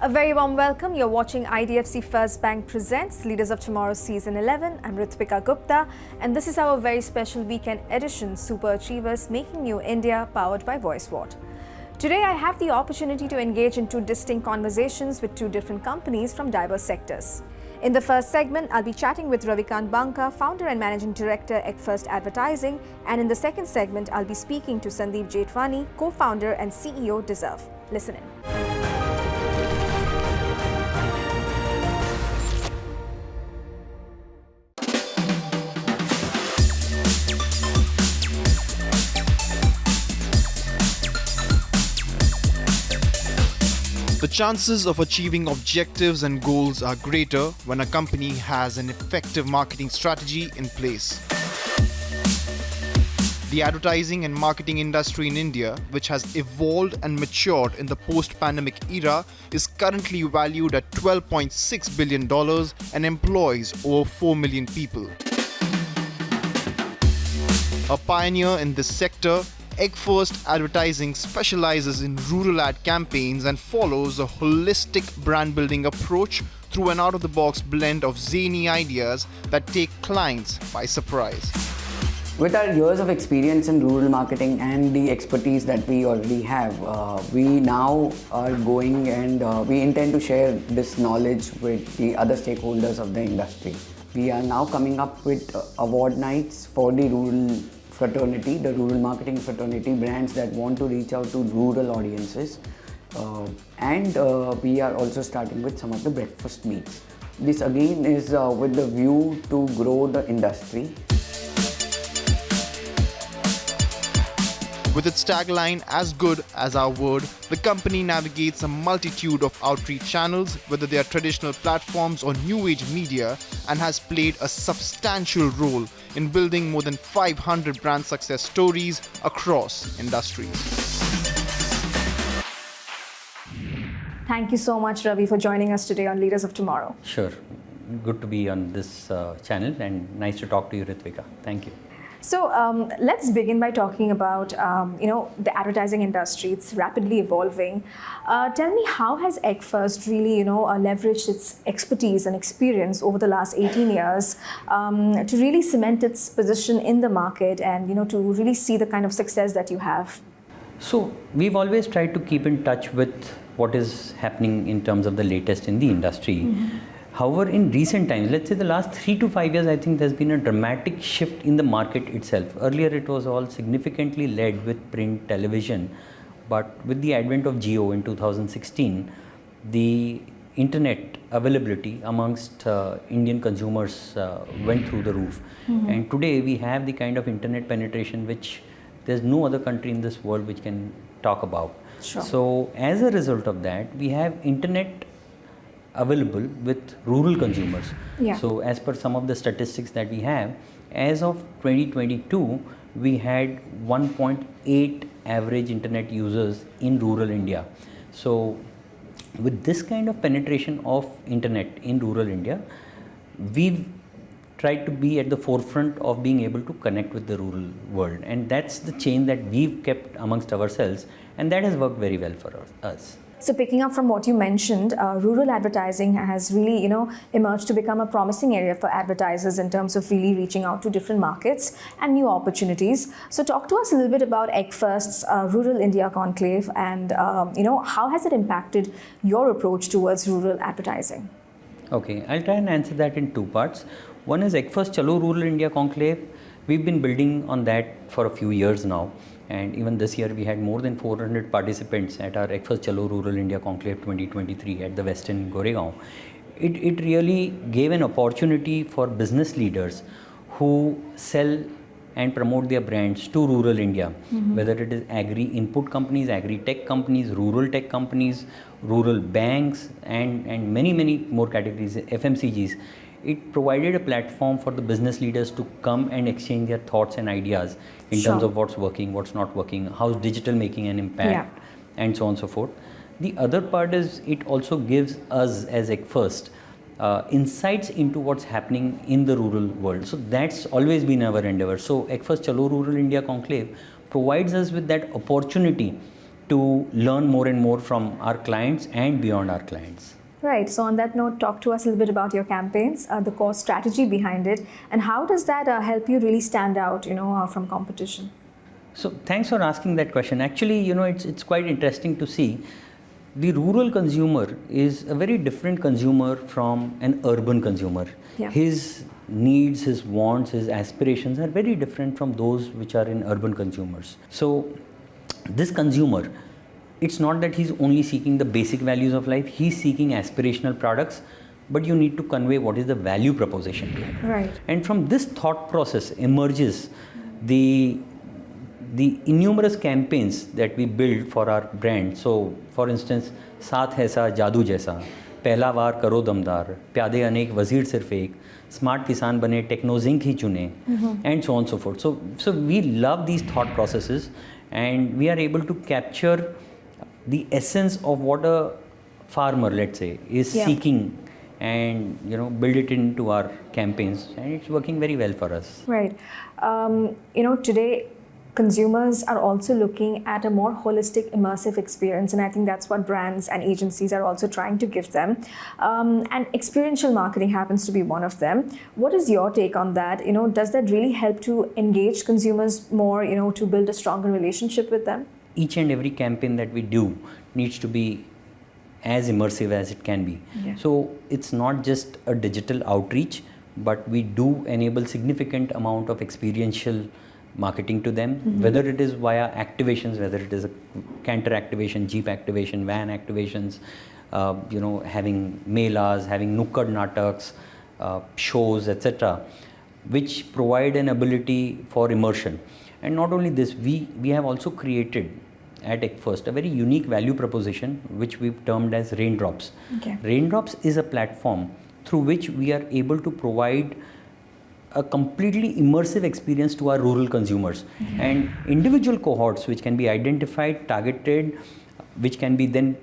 A very warm welcome. You're watching IDFC First Bank Presents Leaders of Tomorrow Season 11. I'm Ritvika Gupta, and this is our very special weekend edition, Super Achievers Making New India, powered by VoiceWhat. Today, I have the opportunity to engage in two distinct conversations with two different companies from diverse sectors. In the first segment, I'll be chatting with Ravikant Banka, founder and managing director, Eggfirst Advertising, and in the second segment, I'll be speaking to Sandeep Jethwani, co-founder and CEO, Dezerv. Listen in. The chances of achieving objectives and goals are greater when a company has an effective marketing strategy in place. The advertising and marketing industry in India, which has evolved and matured in the post-pandemic era, is currently valued at $12.6 billion and employs over 4 million people. A pioneer in this sector, Eggfirst Advertising specializes in rural ad campaigns and follows a holistic brand building approach through an out-of-the-box blend of zany ideas that take clients by surprise. With our years of experience in rural marketing and the expertise that we already have, we now are going and we intend to share this knowledge with the other stakeholders of the industry. We are now coming up with award nights for the rural fraternity, the rural marketing fraternity, brands that want to reach out to rural audiences. And we are also starting with some of the breakfast meets. This again is with the view to grow the industry. With its tagline, "As good as our word," the company navigates a multitude of outreach channels, whether they are traditional platforms or new age media, and has played a substantial role in building more than 500 brand success stories across industries. Thank you so much, Ravi, for joining us today on Leaders of Tomorrow. Sure. Good to be on this channel and nice to talk to you, Ritvika. Thank you. So let's begin by talking about the advertising industry. It's rapidly evolving. Tell me, how has Eggfirst really leveraged its expertise and experience over the last 18 years to really cement its position in the market and to really see the kind of success that you have? So we've always tried to keep in touch with what is happening in terms of the latest in the industry. Mm-hmm. However, in recent times, let's say the last 3 to 5 years, I think there's been a dramatic shift in the market itself. Earlier, it was all significantly led with print television, but with the advent of Jio in 2016, the internet availability amongst Indian consumers went through the roof. Mm-hmm. And today, we have the kind of internet penetration which there's no other country in this world which can talk about. Sure. So, as a result of that, we have internet available with rural consumers. Yeah. So as per some of the statistics that we have, as of 2022, we had 1.8 average internet users in rural India. So with this kind of penetration of internet in rural India, we've tried to be at the forefront of being able to connect with the rural world. And that's the chain that we've kept amongst ourselves, and that has worked very well for us. So picking up from what you mentioned, rural advertising has really, emerged to become a promising area for advertisers in terms of really reaching out to different markets and new opportunities. So talk to us a little bit about Eggfirst's Rural India Conclave and, how has it impacted your approach towards rural advertising? Okay, I'll try and answer that in two parts. One is Eggfirst Chalo Rural India Conclave. We've been building on that for a few years now. And even this year, we had more than 400 participants at our Eggfirst Chalo Rural India Conclave 2023 at the Western Goregaon. It really gave an opportunity for business leaders who sell and promote their brands to rural India, mm-hmm. whether it is agri-input companies, agri-tech companies, rural tech companies, rural banks, and many, many more categories, FMCGs. It provided a platform for the business leaders to come and exchange their thoughts and ideas in terms of what's working, what's not working, how's digital making an impact, and so on and so forth. The other part is it also gives us as Eggfirst insights into what's happening in the rural world. So that's always been our endeavor. So Eggfirst Chalo Rural India Conclave provides us with that opportunity to learn more and more from our clients and beyond our clients. Right. So on that note, talk to us a little bit about your campaigns, the core strategy behind it, and how does that help you really stand out, from competition? So thanks for asking that question. Actually, it's quite interesting to see. The rural consumer is a very different consumer from an urban consumer. Yeah. His needs, his wants, his aspirations are very different from those which are in urban consumers. So this consumer, it's not that he's only seeking the basic values of life, he's seeking aspirational products, but you need to convey what is the value proposition to him. Right. And from this thought process emerges the innumerous campaigns that we build for our brand. So, for instance, साथ है सा जादू जैसा, पहला वार करो दमदार, प्यादे अनेक वजीर सिर्फ एक, स्मार्ट किसान बने टेक्नोजिंक ही चुने, and so on and so forth. So we love these thought processes, and we are able to capture the essence of what a farmer, let's say, is seeking, and build it into our campaigns, and it's working very well for us. Right. Today consumers are also looking at a more holistic, immersive experience, and I think that's what brands and agencies are also trying to give them. And experiential marketing happens to be one of them. What is your take on that? Does that really help to engage consumers more, to build a stronger relationship with them? Each and every campaign that we do needs to be as immersive as it can be. Yeah. So it's not just a digital outreach, but we do enable significant amount of experiential marketing to them, whether it is via activations, whether it is a canter activation, jeep activation, van activations, having melas, having nukkad nataks, shows, etc., which provide an ability for immersion. And not only this, we have also created at Eggfirst a very unique value proposition, which we've termed as Raindrops. Okay. Raindrops is a platform through which we are able to provide a completely immersive experience to our rural consumers, and individual cohorts which can be identified, targeted, which can be then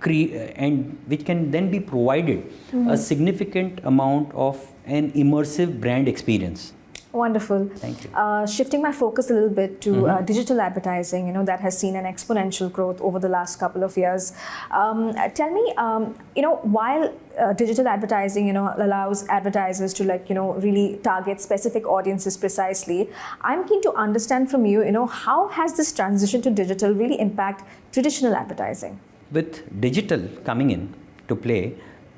which can then be provided a significant amount of an immersive brand experience. Wonderful. Thank you. Shifting my focus a little bit to digital advertising, that has seen an exponential growth over the last couple of years. Tell me, while digital advertising, allows advertisers to really target specific audiences precisely, I'm keen to understand from you, how has this transition to digital really impact traditional advertising? With digital coming in to play,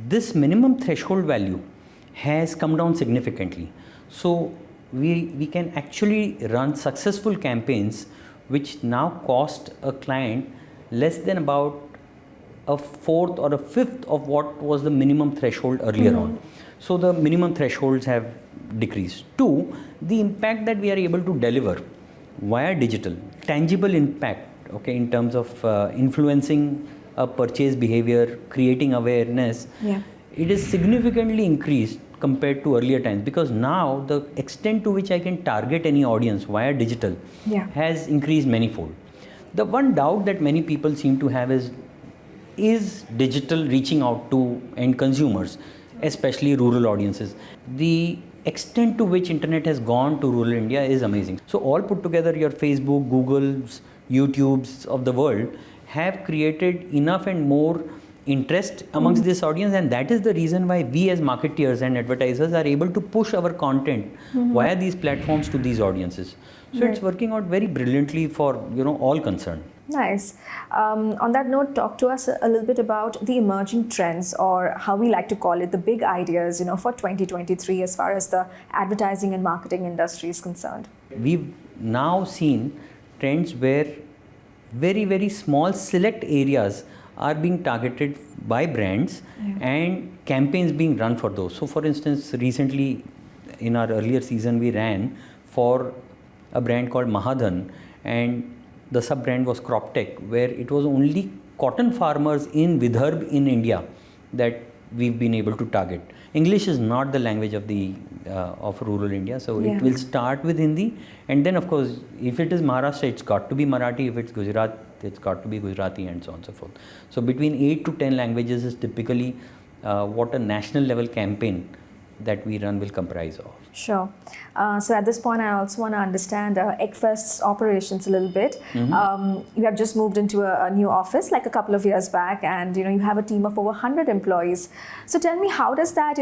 this minimum threshold value has come down significantly. So we can actually run successful campaigns which now cost a client less than about a fourth or a fifth of what was the minimum threshold earlier on. So the minimum thresholds have decreased. Two, the impact that we are able to deliver via digital, tangible impact, in terms of influencing a purchase behavior, creating awareness, it is significantly increased compared to earlier times, because now the extent to which I can target any audience via digital has increased manifold. The one doubt that many people seem to have is digital reaching out to end consumers, especially rural audiences? The extent to which internet has gone to rural India is amazing. So all put together, your Facebook, Googles, YouTubes of the world have created enough and more interest amongst this audience, and that is the reason why we as marketeers and advertisers are able to push our content via these platforms to these audiences. So it's working out very brilliantly for all concerned. Nice. On that note, talk to us a little bit about the emerging trends, or how we like to call it, the big ideas, for 2023 as far as the advertising and marketing industry is concerned. We've now seen trends where very, very small select areas are being targeted by brands and campaigns being run for those. So for instance, recently in our earlier season, we ran for a brand called Mahadhan, and the sub brand was Crop Tech, where it was only cotton farmers in Dezerv in India that we've been able to target. English is not the language of of rural India, so it will start with Hindi, and then of course if it is Maharashtra, it's got to be Marathi. If it's Gujarat, it's got to be Gujarati, and so on and so forth. So between 8 to 10 languages is typically what a national level campaign that we run will comprise of. Sure. So at this point, I also want to understand Eggfirst's operations a little bit. You have just moved into a new office like a couple of years back, and you have a team of over 100 employees. So tell me, how does that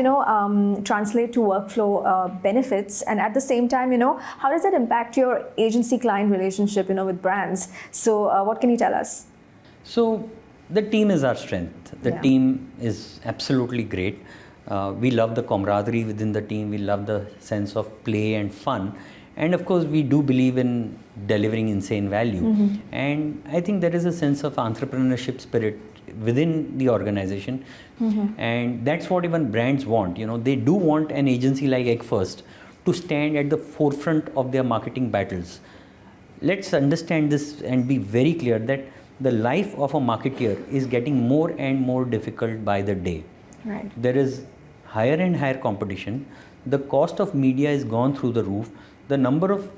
translate to workflow benefits, and at the same time, how does that impact your agency-client relationship, with brands? So what can you tell us? So the team is our strength. The team is absolutely great. We love the camaraderie within the team. We love the sense of play and fun. And of course, we do believe in delivering insane value. And I think there is a sense of entrepreneurship spirit within the organization. And that's what even brands want. They do want an agency like Eggfirst to stand at the forefront of their marketing battles. Let's understand this and be very clear that the life of a marketeer is getting more and more difficult by the day. Right. There is higher and higher competition. The cost of media has gone through the roof. The number of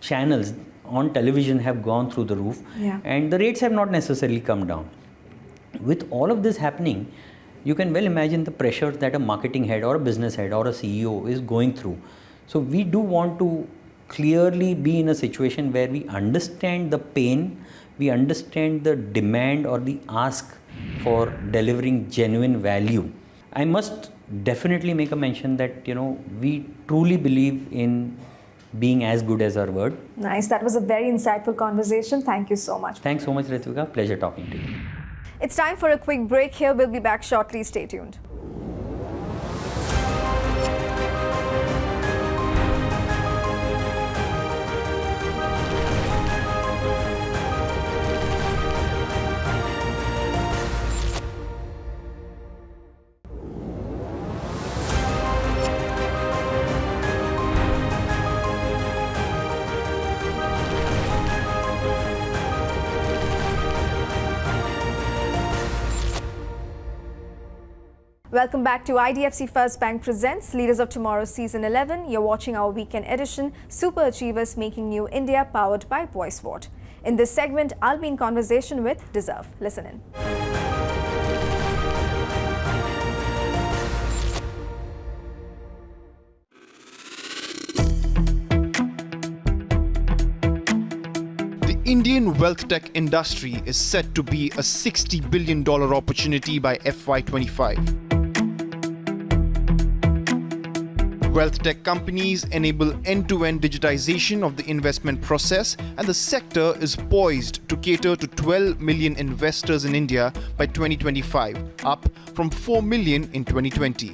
channels on television have gone through the roof. And the rates have not necessarily come down. With all of this happening, you can well imagine the pressure that a marketing head or a business head or a CEO is going through. So we do want to clearly be in a situation where we understand the pain, we understand the demand or the ask for delivering genuine value. I must definitely make a mention that we truly believe in being as good as our word. Nice. That was a very insightful conversation. Thank you so much. Thanks so much, Ritvika. Pleasure talking to you. It's time for a quick break here. We'll be back shortly. Stay tuned. Welcome back to IDFC First Bank Presents Leaders of Tomorrow Season 11. You're watching our weekend edition, Super Achievers Making New India, powered by VoiceWhat. In this segment, I'll be in conversation with Dezerv. Listen in. The Indian wealth tech industry is set to be a $60 billion opportunity by FY25. Wealth tech companies enable end-to-end digitization of the investment process, and the sector is poised to cater to 12 million investors in India by 2025, up from 4 million in 2020.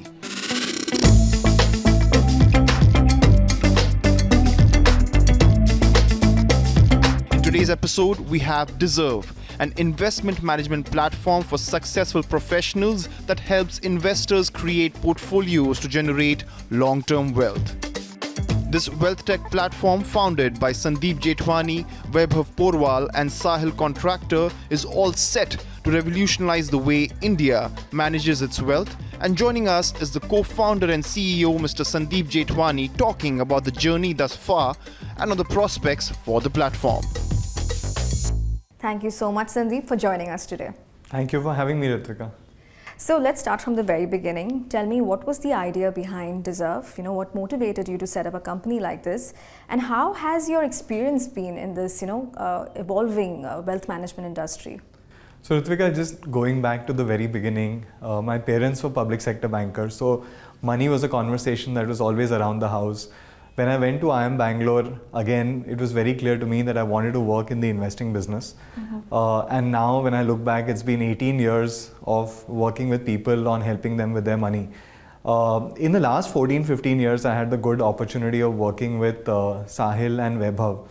In today's episode, we have Dezerv, an investment management platform for successful professionals that helps investors create portfolios to generate long-term wealth. This wealth tech platform, founded by Sandeep Jethwani, Vaibhav Porwal and Sahil Contractor, is all set to revolutionize the way India manages its wealth. And joining us is the co-founder and CEO, Mr. Sandeep Jethwani, talking about the journey thus far and on the prospects for the platform. Thank you so much, Sandeep, for joining us today. Thank you for having me, Ritvika. So let's start from the very beginning. Tell me, what was the idea behind Dezerv? What motivated you to set up a company like this? And how has your experience been in this, evolving wealth management industry? So Ritvika, just going back to the very beginning, my parents were public sector bankers. So money was a conversation that was always around the house. When I went to IIM Bangalore, again, it was very clear to me that I wanted to work in the investing business. And now when I look back, it's been 18 years of working with people on helping them with their money. In the last 14-15 years, I had the good opportunity of working with Sahil and Vaibhav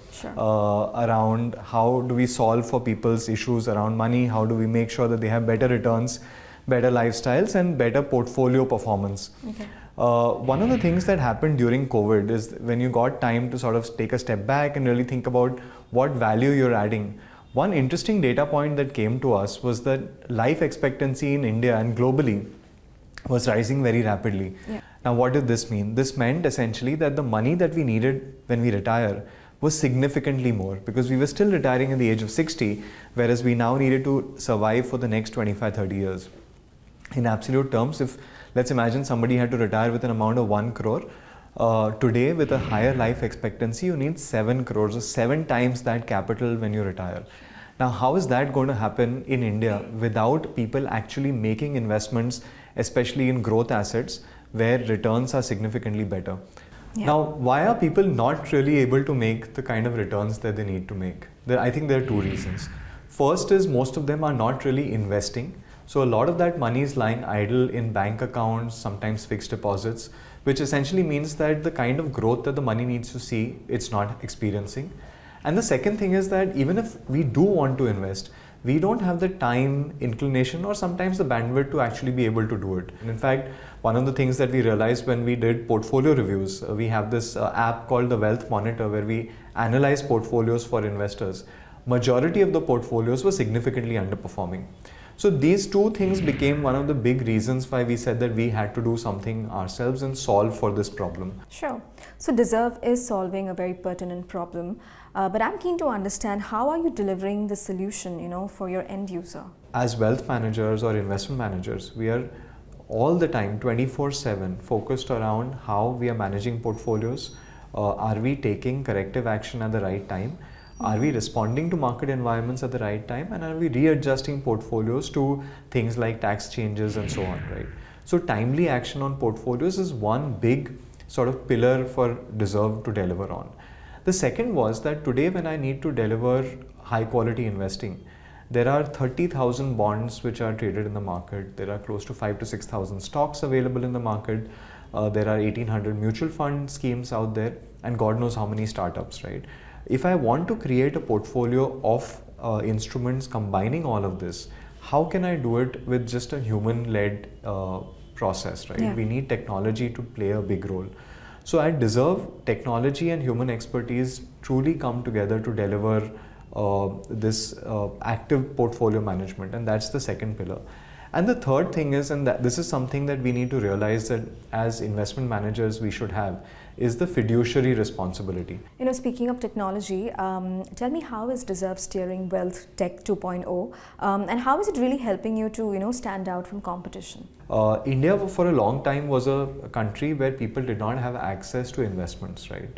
around how do we solve for people's issues around money, how do we make sure that they have better returns, better lifestyles and better portfolio performance. One of the things that happened during COVID is when you got time to sort of take a step back and really think about what value you're adding. One interesting data point that came to us was that life expectancy in India and globally was rising very rapidly. Now, what did this mean? This meant essentially that the money that we needed when we retire was significantly more, because we were still retiring at the age of 60, whereas we now needed to survive for the next 25-30 years. In absolute terms, if let's imagine somebody had to retire with an amount of 1 crore, Today, with a higher life expectancy, you need 7 crores or 7 times that capital when you retire. Now, how is that going to happen in India without people actually making investments, especially in growth assets where returns are significantly better? Yeah. Now, why are people not really able to make the kind of returns that they need to make? I think there are two reasons. First is most of them are not really investing. So a lot of that money is lying idle in bank accounts, sometimes fixed deposits, which essentially means that the kind of growth that the money needs to see, it's not experiencing. And the second thing is that even if we do want to invest, we don't have the time, inclination, or sometimes the bandwidth to actually be able to do it. And in fact, one of the things that we realized when we did portfolio reviews, we have this app called the Wealth Monitor where we analyze portfolios for investors. Majority of the portfolios were significantly underperforming. So these two things became one of the big reasons why we said that we had to do something ourselves and solve for this problem. Sure. So Dezerv is solving a very pertinent problem, but I'm keen to understand how are you delivering the solution, for your end user? As wealth managers or investment managers, we are all the time 24/7 focused around how we are managing portfolios. Are we taking corrective action at the right time? Are we responding to market environments at the right time, and are we readjusting portfolios to things like tax changes and so on, right? So timely action on portfolios is one big sort of pillar for Dezerv to deliver on. The second was that today when I need to deliver high quality investing, there are 30,000 bonds which are traded in the market. There are close to 5,000 to 6,000 stocks available in the market. There are 1,800 mutual fund schemes out there, and God knows how many startups, right? If I want to create a portfolio of instruments combining all of this, how can I do it with just a human-led process, right? Yeah. We need technology to play a big role. So at Dezerv, technology and human expertise truly come together to deliver this active portfolio management, and that's the second pillar. And the third thing is, and this is something that we need to realize that as investment managers we should have, is the fiduciary responsibility. Speaking of technology, tell me, how is Dezerv steering Wealth Tech 2.0, and how is it really helping you to stand out from competition? India for a long time was a country where people did not have access to investments, right?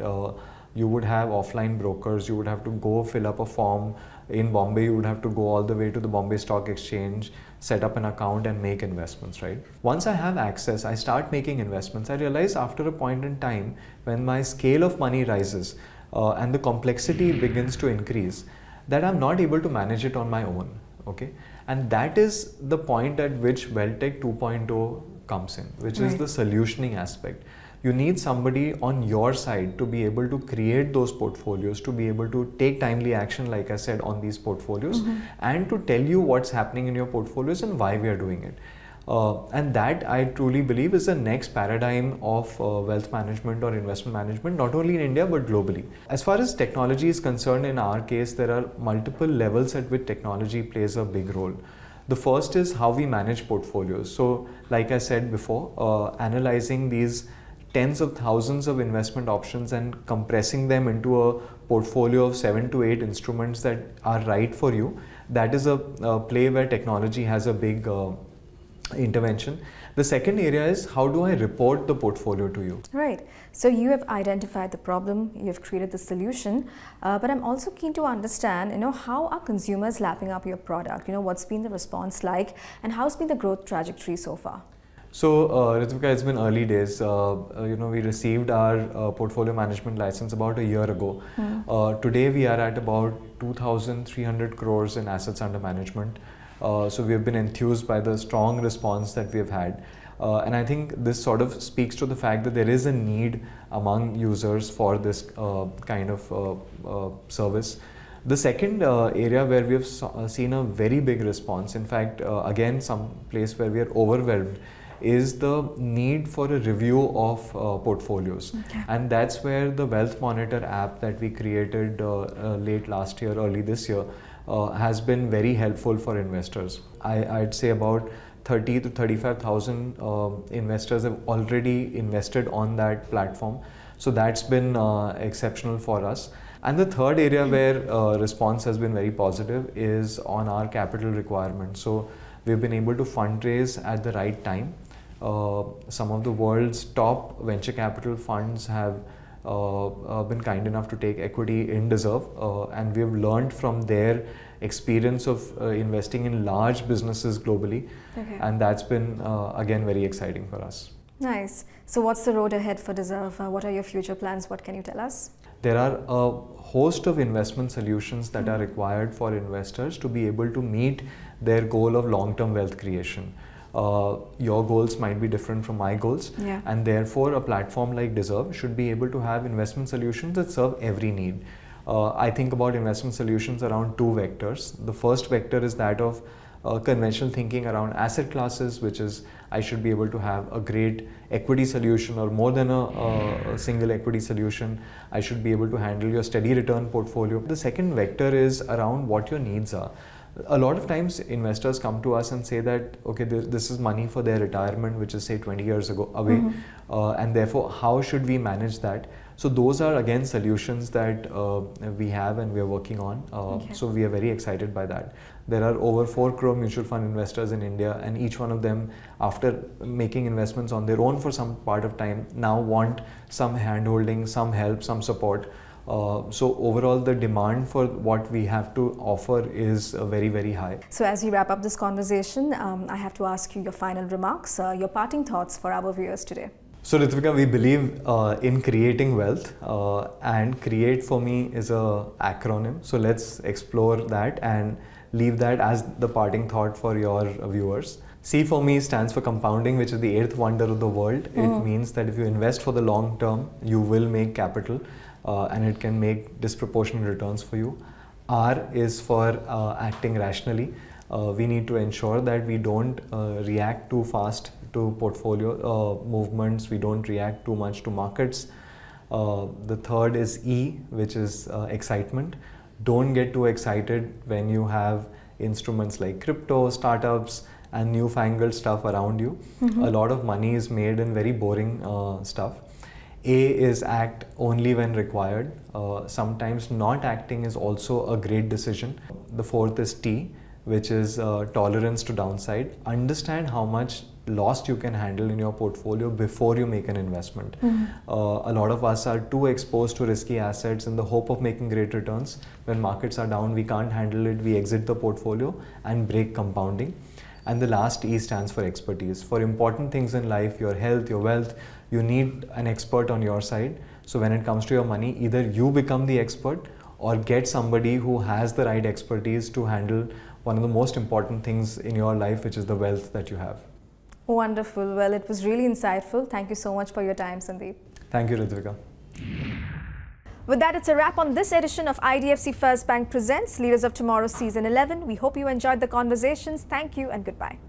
You would have offline brokers, you would have to go fill up a form. In Bombay, you would have to go all the way to the Bombay Stock Exchange, set up an account and make investments, right? Once I have access, I start making investments. I realize after a point in time, when my scale of money rises and the complexity begins to increase, that I'm not able to manage it on my own, okay? And that is the point at which WealthTech 2.0 comes in, which is the solutioning aspect. You need somebody on your side to be able to create those portfolios, to be able to take timely action, like I said, on these portfolios, and to tell you what's happening in your portfolios and why we are doing it. And that I truly believe is the next paradigm of wealth management or investment management, not only in India but globally. As far as technology is concerned, in our case, there are multiple levels at which technology plays a big role. The first is how we manage portfolios. So, like I said before, analyzing these tens of thousands of investment options and compressing them into a portfolio of 7 to 8 instruments that are right for you, that is a play where technology has a big intervention. The second area is, how do I report the portfolio to you? Right. So you have identified the problem, you have created the solution, but I'm also keen to understand, how are consumers lapping up your product? What's been the response like, and how's been the growth trajectory so far? So, Ritvika, it's been early days. We received our portfolio management license about a year ago. Today, we are at about 2,300 crores in assets under management. So, we have been enthused by the strong response that we have had. And I think this sort of speaks to the fact that there is a need among users for this kind of service. The second area where we have seen a very big response, in fact, again, some place where we are overwhelmed, is the need for a review of portfolios. And that's where the Wealth Monitor app that we created late last year, early this year, has been very helpful for investors. I'd say about 30 to 35,000 investors have already invested on that platform. So that's been exceptional for us. And the third area where response has been very positive is on our capital requirements. So we've been able to fundraise at the right time. Some of the world's top venture capital funds have been kind enough to take equity in Dezerv, and we have learned from their experience of investing in large businesses globally, and that's been again very exciting for us. Nice. So what's the road ahead for Dezerv? What are your future plans? What can you tell us? There are a host of investment solutions that are required for investors to be able to meet their goal of long-term wealth creation. Your goals might be different from my goals, and therefore a platform like Dezerv should be able to have investment solutions that serve every need. I think about investment solutions around two vectors. The first vector is that of conventional thinking around asset classes, which is I should be able to have a great equity solution or more than a single equity solution. I should be able to handle your steady return portfolio. The second vector is around what your needs are. A lot of times investors come to us and say that, okay, this is money for their retirement, which is say 20 years ago away, and therefore how should we manage that? So those are again solutions that we have and we are working on. So we are very excited by that. There are over 4 crore mutual fund investors in India, and each one of them, after making investments on their own for some part of time, now want some handholding, some help, some support. So overall, the demand for what we have to offer is very, very high. So as we wrap up this conversation, I have to ask you your final remarks, your parting thoughts for our viewers today. So Ritvika, we believe in creating wealth, and create for me is a acronym. So let's explore that and leave that as the parting thought for your viewers. C for me stands for compounding, which is the 8th wonder of the world. It means that if you invest for the long term, you will make capital, and it can make disproportionate returns for you. R is for acting rationally. We need to ensure that we don't react too fast to portfolio movements. We don't react too much to markets. The third is E, which is excitement. Don't get too excited when you have instruments like crypto, startups, and newfangled stuff around you. A lot of money is made in very boring stuff. A is act only when required. Sometimes not acting is also a great decision. The fourth is T, which is tolerance to downside. Understand how much loss you can handle in your portfolio before you make an investment. A lot of us are too exposed to risky assets in the hope of making great returns. When markets are down, we can't handle it, we exit the portfolio and break compounding. And the last E stands for expertise. For important things in life, your health, your wealth, you need an expert on your side. So when it comes to your money, either you become the expert or get somebody who has the right expertise to handle one of the most important things in your life, which is the wealth that you have. Wonderful. Well, it was really insightful. Thank you so much for your time, Sandeep. Thank you, Ritvika. With that, it's a wrap on this edition of IDFC First Bank Presents Leaders of Tomorrow Season 11. We hope you enjoyed the conversations. Thank you and goodbye.